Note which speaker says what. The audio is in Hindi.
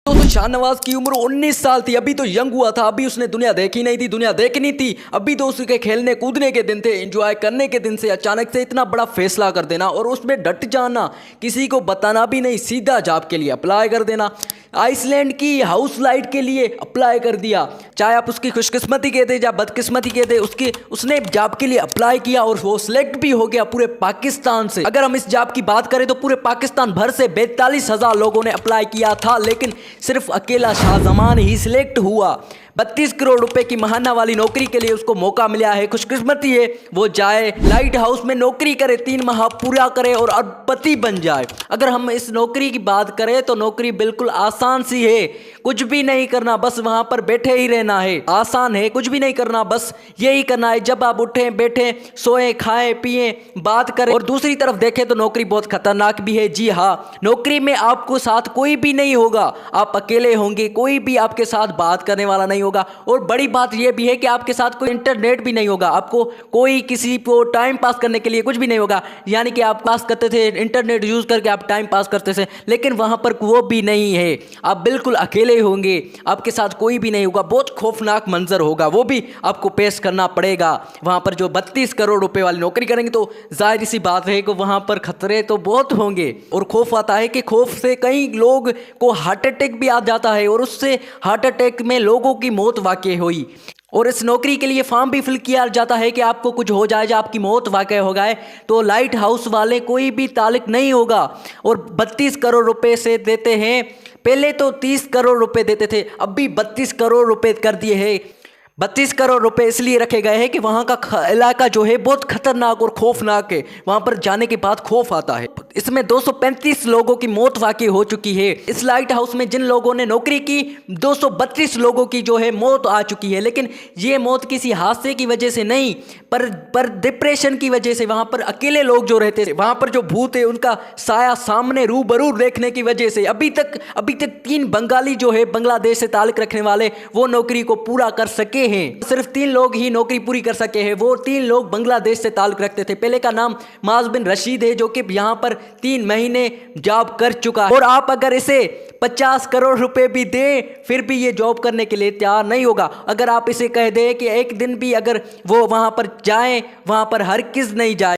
Speaker 1: तो शाहनवाज की उम्र 19 साल थी। अभी तो यंग हुआ था, अभी उसने दुनिया देखी नहीं थी, दुनिया देखनी थी। अभी तो उसके खेलने कूदने के दिन थे, एंजॉय करने के दिन से अचानक से इतना बड़ा फैसला कर देना और उसमें डट जाना, किसी को बताना भी नहीं, सीधा जॉब के लिए अप्लाई कर देना। आइसलैंड की हाउस लाइट के लिए अप्लाई कर दिया। चाहे आप उसकी खुशकिस्मती कहते या बदकिस्मती कहते, उसने जॉब के लिए अप्लाई किया और वो सिलेक्ट भी हो गया पूरे पाकिस्तान से। अगर हम इस जॉब की बात करें तो पूरे पाकिस्तान भर से 42,000 लोगों ने अप्लाई किया था, लेकिन सिर्फ अकेला शाहजमान ही सिलेक्ट हुआ। 32 करोड़ रुपए की महाना वाली नौकरी के लिए उसको मौका मिला है। खुशकिस्मती है, वो जाए लाइट हाउस में नौकरी करे, 3 माह पूरा करे और अरबपति बन जाए। अगर हम इस नौकरी की बात करें तो नौकरी बिल्कुल आसान सी है, कुछ भी नहीं करना, बस वहां पर बैठे ही रहना है। आसान है, कुछ भी नहीं करना, बस यही करना है, जब आप उठें बैठें सोएं खाएं पिएं बात करें। और दूसरी तरफ देखें तो नौकरी बहुत खतरनाक भी है। जी हाँ, नौकरी में आपको साथ कोई भी नहीं होगा, आप अकेले होंगे, कोई भी आपके साथ बात करने वाला नहीं होगा। और बड़ी बात यह भी है कि आपके साथ कोई इंटरनेट भी नहीं होगा, आपको कोई किसी को टाइम पास करने के लिए कुछ भी नहीं होगा। यानी कि आप पास करते थे इंटरनेट यूज करके, आप टाइम पास करते थे, लेकिन वहां पर वो भी नहीं है। आप बिल्कुल अकेले होंगे, आपके साथ कोई भी नहीं होगा। बहुत खौफनाक मंजर होगा, वो भी आपको पेश करना पड़ेगा। वहां पर जो 32 करोड़ रुपए वाली नौकरी करेंगे तो जाहिर सी बात है कि वहां पर खतरे तो बहुत होंगे। और खौफ आता है कि खौफ से कई लोग को हार्ट अटैक भी आ जाता है और उससे हार्ट अटैक में लोगों की मौत वाकई हुई। और इस नौकरी के लिए फॉर्म भी फिल किया जाता है कि आपको कुछ हो जाए, या आपकी मौत वाकई हो गए तो लाइट हाउस वाले कोई भी ताल्लुक नहीं होगा। और 32 करोड़ रुपए से देते हैं, पहले तो 30 करोड़ रुपए देते थे, अब भी 32 करोड़ रुपए कर दिए हैं। 32 करोड़ रुपए इसलिए रखे गए हैं कि वहाँ का इलाका जो है बहुत खतरनाक और खौफनाक है, वहाँ पर जाने के बाद खौफ आता है। इसमें 235 लोगों की मौत वाकई हो चुकी है। इस लाइट हाउस में जिन लोगों ने नौकरी की 232 लोगों की जो है मौत आ चुकी है, लेकिन ये मौत किसी हादसे की वजह से नहीं, पर डिप्रेशन की वजह से। वहाँ पर अकेले लोग जो रहते थे, वहाँ पर जो भूत है उनका साया सामने रूबरू देखने की वजह से अभी तक 3 बंगाली जो है बांग्लादेश से ताल्लुक रखने वाले वो नौकरी को पूरा कर सके हैं। सिर्फ 3 लोग ही नौकरी पूरी कर सके हैं, वो 3 लोग बांग्लादेश से ताल्लुक रखते थे। पहले का नाम माज बिन रशीद है, जो कि यहाँ पर 3 महीने जॉब कर चुका है। और आप अगर इसे 50 करोड़ रुपए भी दें फिर भी ये जॉब करने के लिए तैयार नहीं होगा। अगर आप इसे कह दें कि एक दिन भी अगर वो वहां पर जाएं, वहां पर हर किस नहीं जाए।